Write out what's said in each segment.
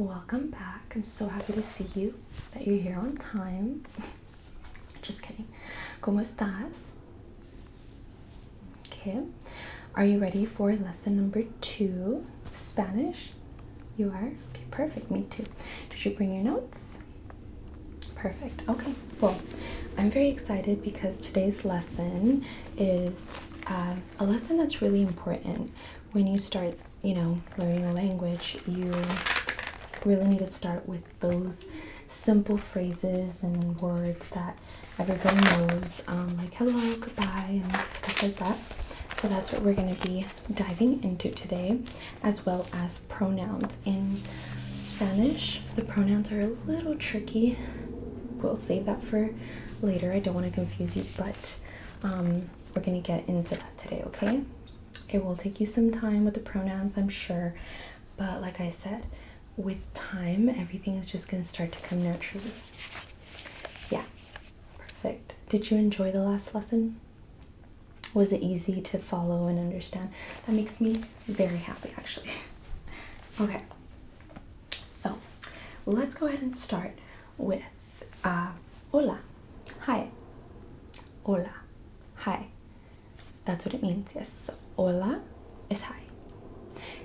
welcome back. I'm so happy to see you, that you're here on time. Just kidding. ¿Cómo estás? Okay. Are you ready for lesson number 2 of Spanish? You are? Okay, perfect. Me too. Did you bring your notes? Perfect. Okay. Well, I'm very excited because today's lesson is a lesson that's really important. When you start, learning a language, you really need to start with those simple phrases and words that everybody knows, like hello, goodbye, and stuff like that. So that's what we're going to be diving into today, as well as pronouns. In Spanish, the pronouns are a little tricky. We'll save that for later. I don't want to confuse you, but we're going to get into that today, okay? It will take you some time with the pronouns, I'm sure, but like I said, with time, everything is just going to start to come naturally. Yeah, perfect. Did you enjoy the last lesson? Was it easy to follow and understand? That makes me very happy, actually. Okay, so let's go ahead and start with hola, hi. Hola, hi. That's what it means, yes. So hola is hi.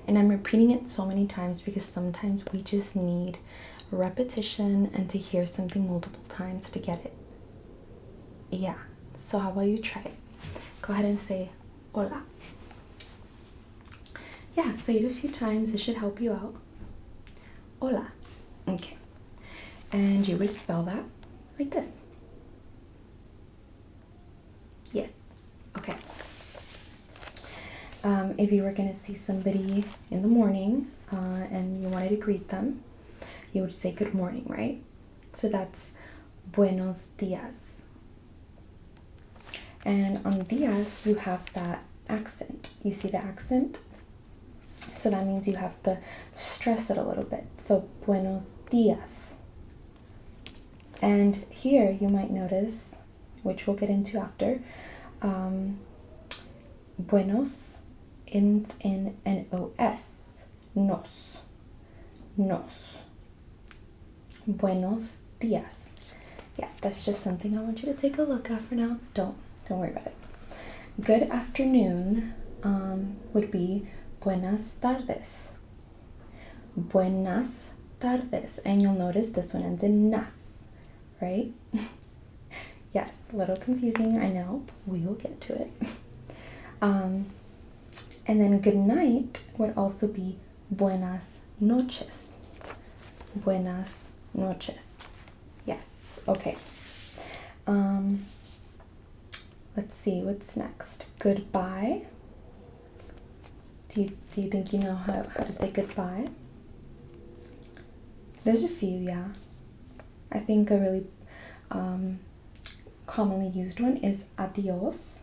And I'm repeating it so many times because sometimes we just need repetition and to hear something multiple times to get it. Yeah, so how about you try it? Go ahead and say hola. Yeah, say it a few times. It should help you out. Hola. Okay. And you would spell that like this. Yes. Okay. If you were going to see somebody in the morning and you wanted to greet them, you would say good morning, right? So that's buenos dias. And on dias, you have that accent. You see the accent? So that means you have to stress it a little bit. So buenos dias. And here you might notice, which we'll get into after, buenos ends in N-O-S. Nos. Nos. Buenos dias. Yeah, that's just something I want you to take a look at for now. Don't worry about it. Good afternoon would be buenas tardes. Buenas tardes. And you'll notice this one ends in nas, right? Yes, a little confusing, I know. We will get to it. And then good night would also be buenas noches. Buenas noches. Yes, okay. Let's see, what's next? Goodbye. Do you think you know how to say goodbye? There's a few, yeah. I think a really commonly used one is adios.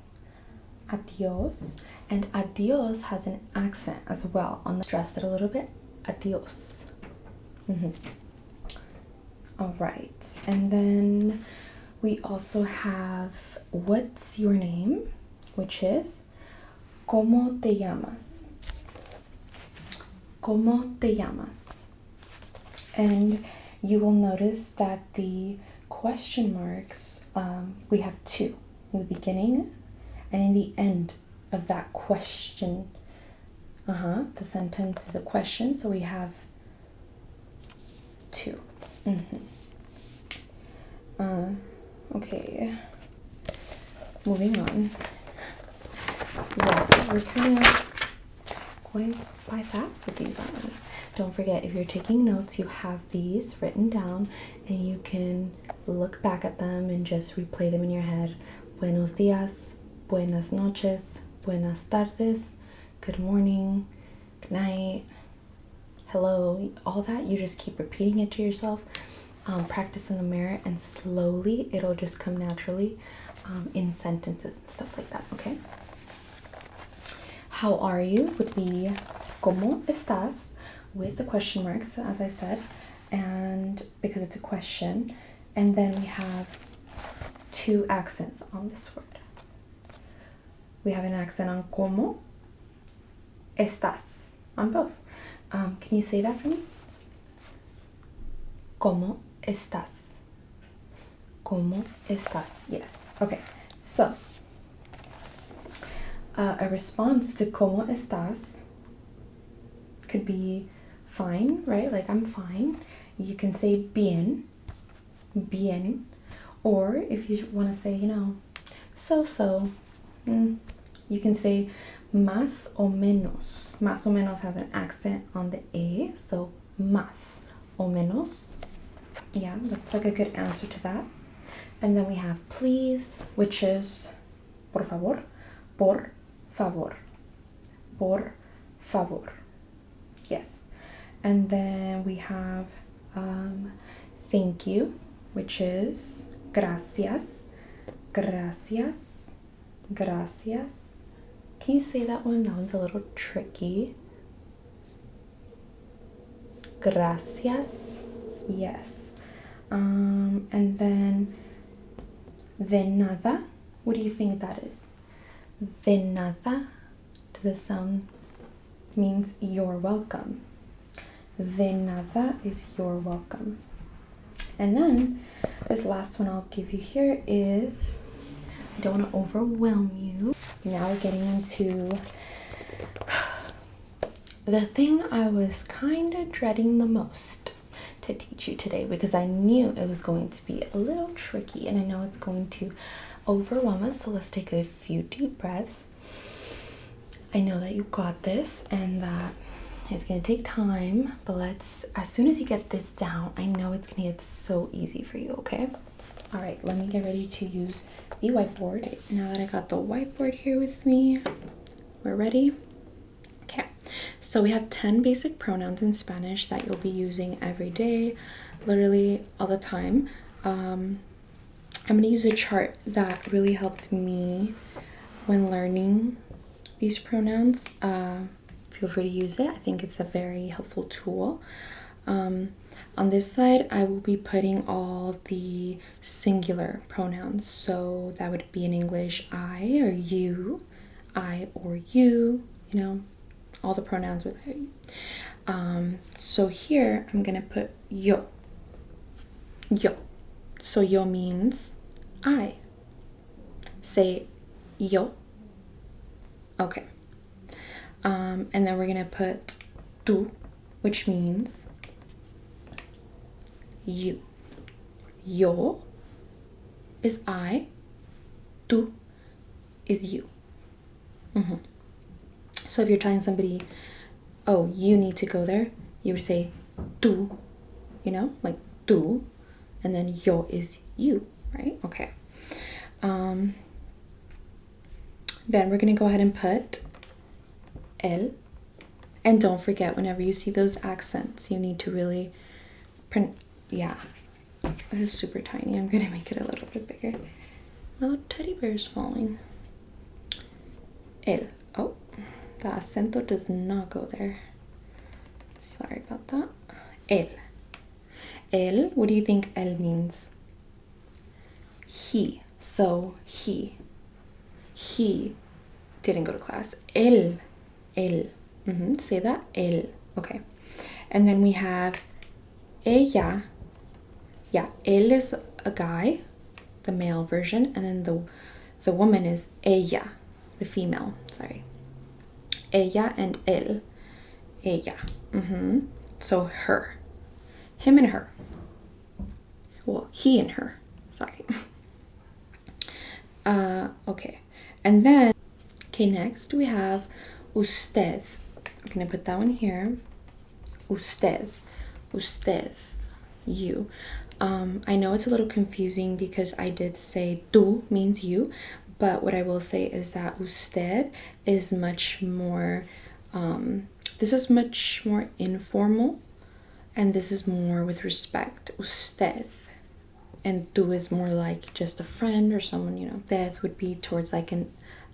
Adios. And adios has an accent as well. On the stress it a little bit. Adios. All right. And then we also have what's your name, which is ¿Cómo te llamas? ¿Cómo te llamas? And you will notice that the question marks, we have 2 in the beginning and in the end of that question. The sentence is a question, so we have 2. Okay, moving on. Yeah, we're kind of going by fast with these, aren't we? Don't forget, if you're taking notes, you have these written down and you can look back at them and just replay them in your head. Buenos dias, buenas noches, buenas tardes, good morning, good night, hello, all that. You just keep repeating it to yourself. Practice in the mirror, and slowly it'll just come naturally in sentences and stuff like that, okay? How are you would be ¿Cómo estás? With the question marks, as I said, and because it's a question. And then we have 2 accents on this word. We have an accent on ¿Cómo estás? On both. Can you say that for me? ¿Cómo estás? ¿Cómo estás? Yes. Okay. So, a response to ¿Cómo estás? Could be fine, right? Like, I'm fine. You can say bien, bien. Or if you want to say, so, you can say más o menos. Más o menos has an accent on the A, so más o menos. Yeah, that's like a good answer to that. And then we have please, which is por favor, por favor, por favor. Yes. And then we have thank you, which is gracias, gracias, gracias. Can you say that one? That one's a little tricky. Gracias. Yes. And then de nada. What do you think that is? De nada. Does this sound means you're welcome? De nada is you're welcome. And then this last one I'll give you here is, I don't want to overwhelm you. Now we're getting into the thing I was kind of dreading the most to teach you today, because I knew it was going to be a little tricky and I know it's going to overwhelm us. So let's take a few deep breaths. I know that you got this and that it's going to take time, but as soon as you get this down, I know it's going to get so easy for you, okay? All right, let me get ready to use the whiteboard. Now that I got the whiteboard here with me, we're ready. Okay, so we have 10 basic pronouns in Spanish that you'll be using every day, literally all the time. I'm going to use a chart that really helped me when learning these pronouns. Feel free to use it. I think it's a very helpful tool. On this side, I will be putting all the singular pronouns. So that would be in English, I or you, all the pronouns with I. So here, I'm going to put yo. Yo. So yo means I. Say yo. Okay. And then we're gonna put tú, which means you. Yo is I, tú is you. So if you're telling somebody, oh, you need to go there, you would say tú, like tú, and then yo is you, right? Okay. Then we're gonna go ahead and put el, and don't forget, whenever you see those accents, you need to really yeah, this is super tiny. I'm gonna make it a little bit bigger. Oh, teddy bear's falling. El. Oh, the acento does not go there. Sorry about that. El. El, what do you think el means? He. So he didn't go to class. El. Say that, el. Okay. And then we have ella. Yeah, él is a guy, the male version, and then the woman is ella, the female. Sorry. Ella and él. Ella. So her. Him and her. Well, he and her. Sorry. Okay. And then, okay, next we have usted. I'm gonna put that one here. Usted. You. I know it's a little confusing because I did say tú means you, but what I will say is that usted is much more, this is much more informal, and this is more with respect. Usted. And tú is more like just a friend or someone, That would be towards like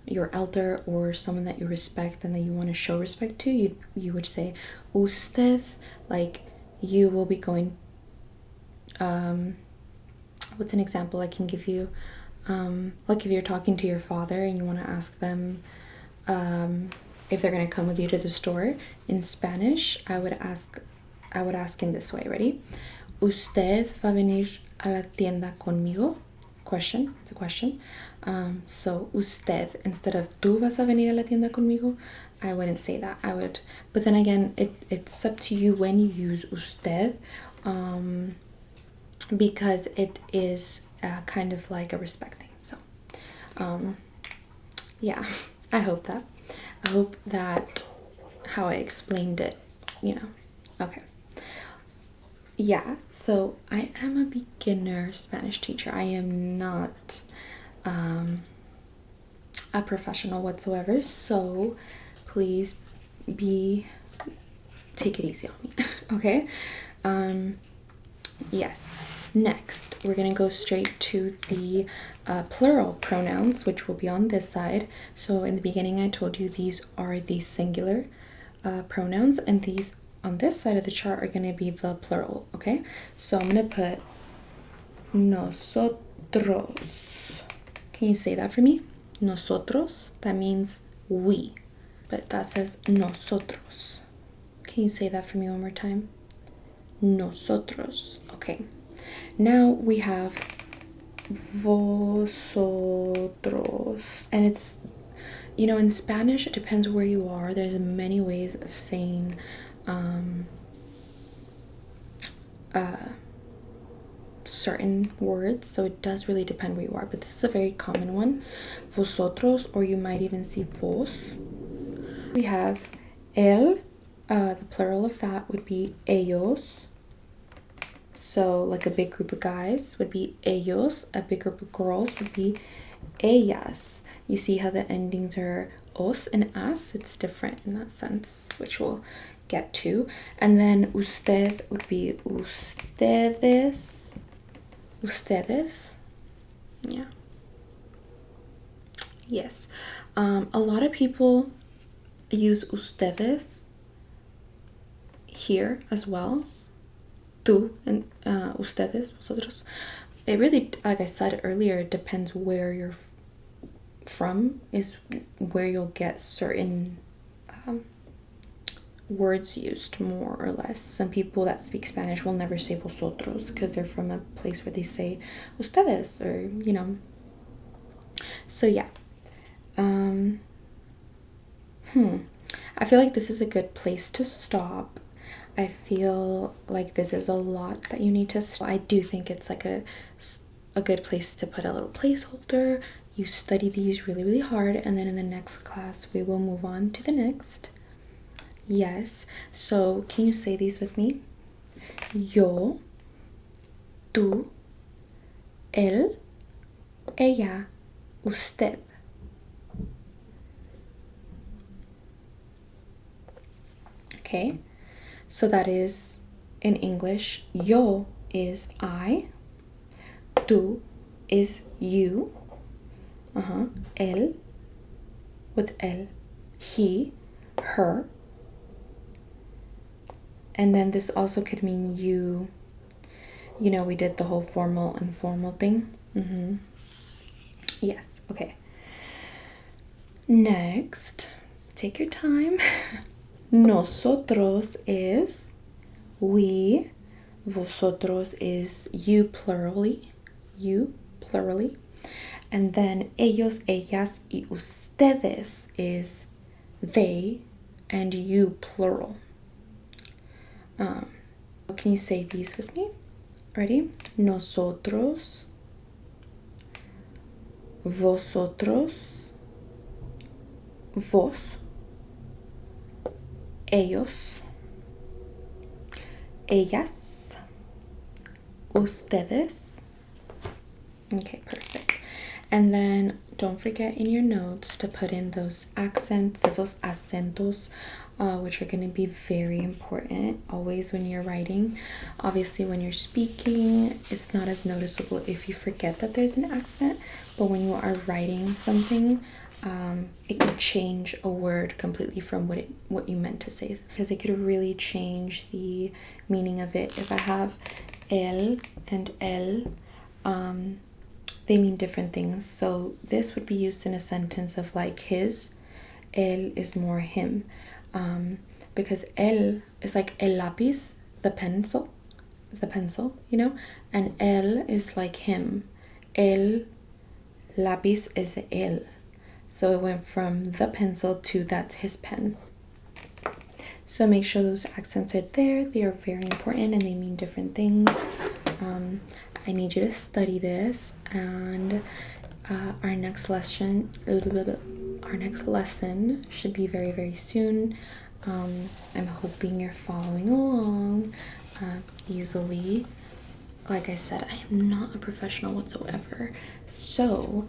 your elder or someone that you respect and that you want to show respect to. You would say usted, like you will be going, what's an example I can give you? Like if you're talking to your father and you want to ask them if they're going to come with you to the store, in Spanish I would ask in this way. Ready? ¿Usted va a venir a la tienda conmigo? Question. It's a question. So usted instead of tú vas a venir a la tienda conmigo, I wouldn't say that. I would, but then again, it's up to you when you use usted, because it is kind of like a respect thing. So, yeah, I hope that how I explained it, okay. Yeah, so I am a beginner Spanish teacher. I am not a professional whatsoever, so please take it easy on me. Okay. Yes, next we're gonna go straight to the plural pronouns, which will be on this side. So in the beginning I told you these are the singular pronouns, and these on this side of the chart are going to be the plural. Okay, so I'm going to put nosotros. Can you say that for me? Nosotros, that means we, but that says nosotros. Can you say that for me one more time? Nosotros. Okay, now we have vosotros, and it's, in Spanish it depends where you are. There's many ways of saying certain words, so it does really depend where you are, but this is a very common one, vosotros, or you might even see vos. We have el, the plural of that would be ellos. So like a big group of guys would be ellos, a big group of girls would be ellas. You see how the endings are os and as? It's different in that sense, which we'll get to. And then usted would be ustedes. Ustedes. Yeah. Yes. A lot of people use ustedes here as well. Tú and ustedes, vosotros. It really, like I said earlier, it depends where you're from is where you'll get certain words used more or less. Some people that speak Spanish will never say vosotros because they're from a place where they say ustedes, or so yeah. I feel like this is a good place to stop. I feel like this is a lot that you need to stop. I do think it's like a good place to put a little placeholder. You study these really, really hard, and then in the next class we will move on to the next. Yes, so can you say these with me? Yo, tú, él, ella, usted. Okay, so that is in English. Yo is I, tú is you. Él, what's él? He, her. And then this also could mean you. We did the whole formal and informal thing. Yes, okay. Next, take your time. Nosotros is we. Vosotros is you plurally. You plurally. And then ellos, ellas, y ustedes is they and you plural. Can you say these with me? Ready? Nosotros, vosotros, vos, ellos, ellas, ustedes. Okay, perfect. And then don't forget in your notes to put in those accents, esos acentos, which are going to be very important always when you're writing. Obviously, when you're speaking, it's not as noticeable if you forget that there's an accent, but when you are writing something, it can change a word completely from what you meant to say, because it could really change the meaning of it. If I have el and el, they mean different things. So this would be used in a sentence of like his. El is more him, because el is like el lápiz, the pencil, the pencil, you know, and él is like him. El lápiz is él. So it went from the pencil to that's his pen. So make sure those accents are there. They are very important and they mean different things. I need you to study this, and our next lesson should be very, very soon. I'm hoping you're following along easily. Like I said, I am not a professional whatsoever. So,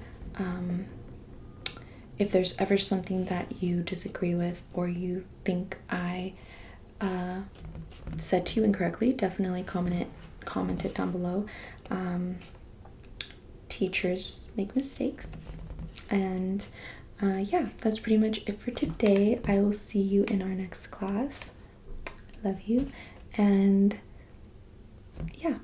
if there's ever something that you disagree with or you think I said to you incorrectly, definitely comment it down below. Teachers make mistakes. And yeah, that's pretty much it for today. I will see you in our next class. Love you. And yeah.